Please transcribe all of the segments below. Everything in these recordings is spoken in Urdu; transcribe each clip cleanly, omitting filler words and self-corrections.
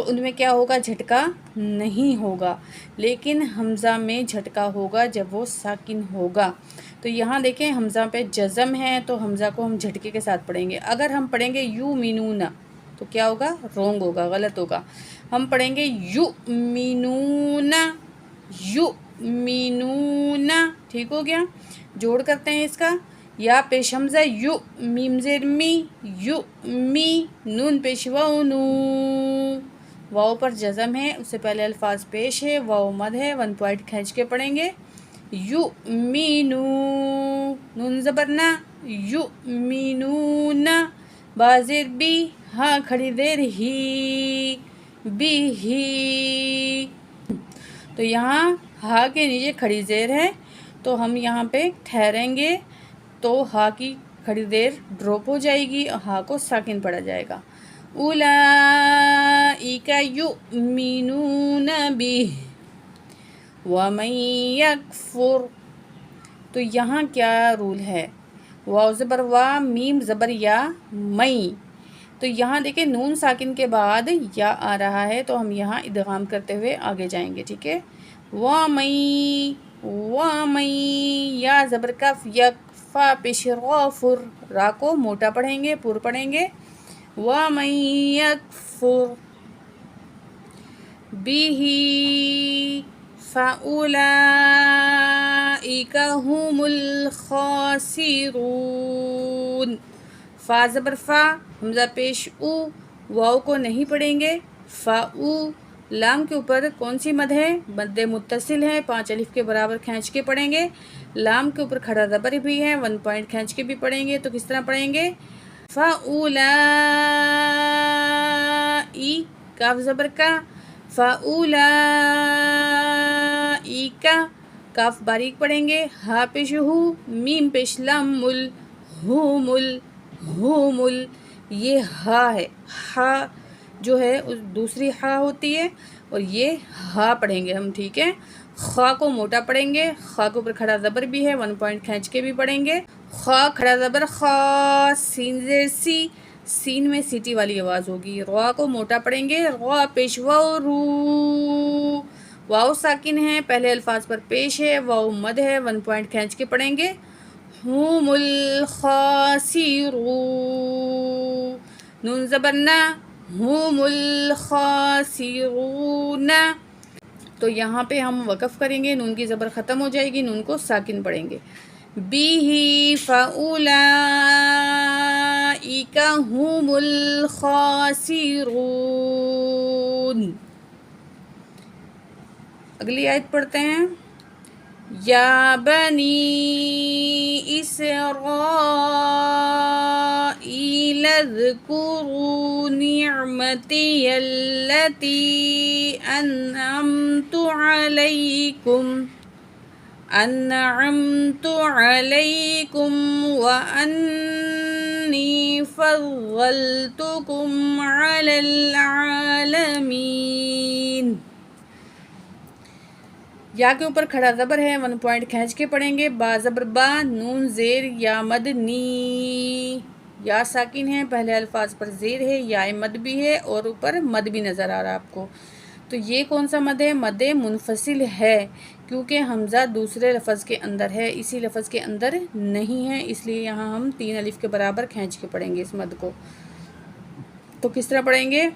تو ان میں کیا ہوگا؟ جھٹکا نہیں ہوگا، لیکن حمزہ میں جھٹکا ہوگا جب وہ ساکن ہوگا۔ تو یہاں دیکھیں حمزہ پہ جزم ہے تو حمزہ کو ہم جھٹکے کے ساتھ پڑھیں گے۔ اگر ہم پڑھیں گے یؤمنون تو کیا ہوگا؟ رونگ ہوگا، غلط ہوگا۔ ہم پڑھیں گے یؤمنون، یؤمنون، ٹھیک ہو گیا؟ جوڑ کرتے ہیں اس کا، یا پیش حمزہ یو، میم زیر می، یو می، نون پیش واو نو، واو پر جزم ہے، اس سے پہلے الفاظ پیش ہے، واو مد ہے، 1 پوائنٹ کھینچ کے پڑھیں گے، یو می نو، نون زبر نا، یو می نون، با زیر بی، ہاں کھڑی زیر ہی، بی ہی۔ تو یہاں ہا کے نیچے کھڑی زیر ہے تو ہم یہاں پہ ٹھہریں گے تو ہا کی کھڑی زیر ڈراپ ہو جائے گی اور ہا کو ساکن پڑھا جائے گا۔ اولئک یؤمنون بہ ومن یکفر، تو یہاں کیا رول ہے؟ واو زبر وا، میم زبر یا، مئی، تو یہاں دیکھیں نون ساکن کے بعد یا آ رہا ہے تو ہم یہاں ادغام کرتے ہوئے آگے جائیں گے، ٹھیک ہے؟ وَمَن، وَمَن، یا زبر کف، یک، فا پیش را، فر، را کو موٹا پڑھیں گے، پر پڑھیں گے، وَمَن یکفر بِہ فَأُولَئِکَ هُمُ الْخَاسِرُونَ، فا زبر فا، حمزہ پیش او، واو کو نہیں پڑھیں گے، فا او، لام کے اوپر کون سی مد ہے؟ مد متصل ہے، 5 الف کے برابر کھینچ کے پڑھیں گے، لام کے اوپر کھڑا زبر بھی ہے، 1 پوائنٹ کھینچ کے بھی پڑھیں گے، تو کس طرح پڑھیں گے؟ فَأُولَئِ، کاف زبر کا، فَأُولَئِکَ، کاف باریک پڑھیں گے، ہا پیش ہو، میم پیش لام، مل، ہو مل، ہو مل، یہ ہا ہے، ہا جو ہے دوسری ہا ہوتی ہے اور یہ ہا پڑھیں گے ہم، ٹھیک ہے؟ خا کو موٹا پڑھیں گے، خا کے اوپر کھڑا زبر بھی ہے، 1 پوائنٹ کھینچ کے بھی پڑھیں گے، خا کھڑا زبر خا، سین زیر سی، سین میں سیٹی والی آواز ہوگی، را کو موٹا پڑھیں گے، را پیش واو رو، واو ساکن ہے، پہلے الفاظ پر پیش ہے، واو مد ہے، 1 پوائنٹ کھینچ کے پڑھیں گے، ہم الخاسرون، نون زبر نا، ہم الخاسرون، تو یہاں پہ ہم وقف کریں گے، نون کی زبر ختم ہو جائے گی، نون کو ساکن پڑھیں گے، بِہ فَأُولَئِکَ هُمُ الْخَاسِرُونَ۔ اگلی آیت پڑھتے ہیں، یا بنی اسرائیل اذکروا نعمتی التی انعمت علیکم وانی فضلتکم علی العالمین، یا کے اوپر کھڑا زبر ہے، 1 پوائنٹ کھینچ کے پڑھیں گے، با زبر با، نون زیر یا مد نی، یا ساکن ہے، پہلے الفاظ پر زیر ہے، یا مد بھی ہے اور اوپر مد بھی نظر آ رہا ہے آپ کو، تو یہ کون سا مد ہے؟ مد منفصل ہے، کیونکہ حمزہ دوسرے لفظ کے اندر ہے، اسی لفظ کے اندر نہیں ہے، اس لیے یہاں ہم 3 الف کے برابر کھینچ کے پڑھیں گے اس مد کو، تو کس طرح پڑھیں گے؟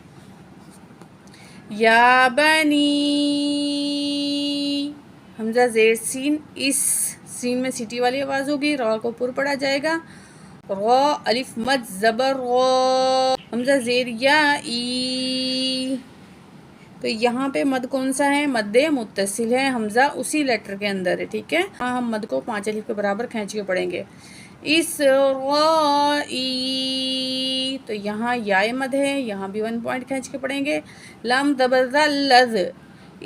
یا بنی، حمزہ زیر سین، اس سین میں سیٹی والی آواز ہوگی، را کو پر پڑھا جائے گا، را الف مد زبر را، حمزہ زیر یا ای، تو یہاں پہ مد کون سا ہے؟ مد متصل ہے، حمزہ اسی لیٹر کے اندر ہے، ٹھیک ہے؟ ہم مد کو 5 الف کے برابر کھینچ کے پڑھیں گے، اسرائی، تو یہاں یا مد ہے، یہاں بھی 1 پوائنٹ کھینچ کے پڑھیں گے، لام زبر لذ،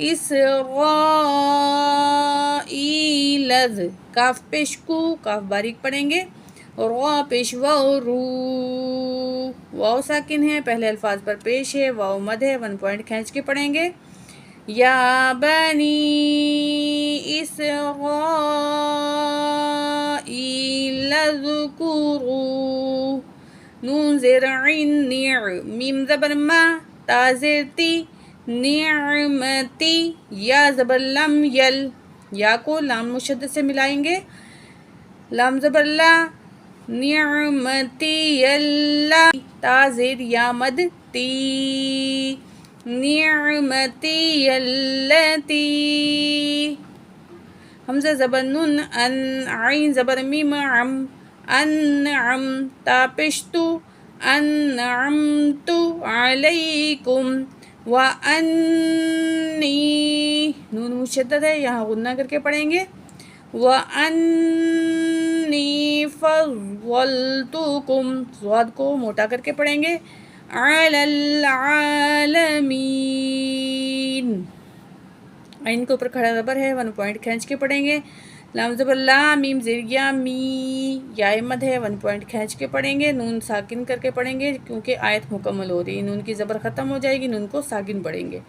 اسرائیل، کاف پیش کو، کاف باریک پڑھیں گے، را پیش واو رو، واو ساکن ہے، پہلے الفاظ پر پیش ہے، واو مد ہے، 1 پوائنٹ کھینچ کے پڑھیں گے، یا بنی اسرائیل اذکروا، نون زیر عین، میم زبر ما، تا زیر تی نعمتی یا زبر لم یل یا کو لام مشدد سے ملائیں گے لام زبر لا نعمتی اللہ تا زیر یا مد تی نعمتی اللتی حمزہ زبر نون ان عین زبر میم عم انعم تا پشتو انعمت علیکم وانی نون مشدد ہے یہاں غنہ کر کے پڑھیں گے وانی فضلتکم ضاد کو موٹا کر کے پڑھیں گے علی العالمین عین کے اوپر کھڑا زبر ہے 1 پوائنٹ کھینچ کے پڑھیں گے لام زبر لا میم زیر یا می یا مد ہے 1 پوائنٹ کھینچ کے پڑھیں گے نون ساکن کر کے پڑھیں گے کیونکہ آیت مکمل ہو رہی ہے نون کی زبر ختم ہو جائے گی نون کو ساکن پڑھیں گے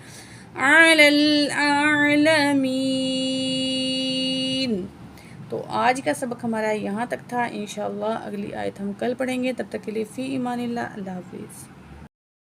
علی العالمین تو آج کا سبق ہمارا یہاں تک تھا انشاءاللہ اگلی آیت ہم کل پڑھیں گے تب تک کے لیے فی امان اللہ اللہ حافظ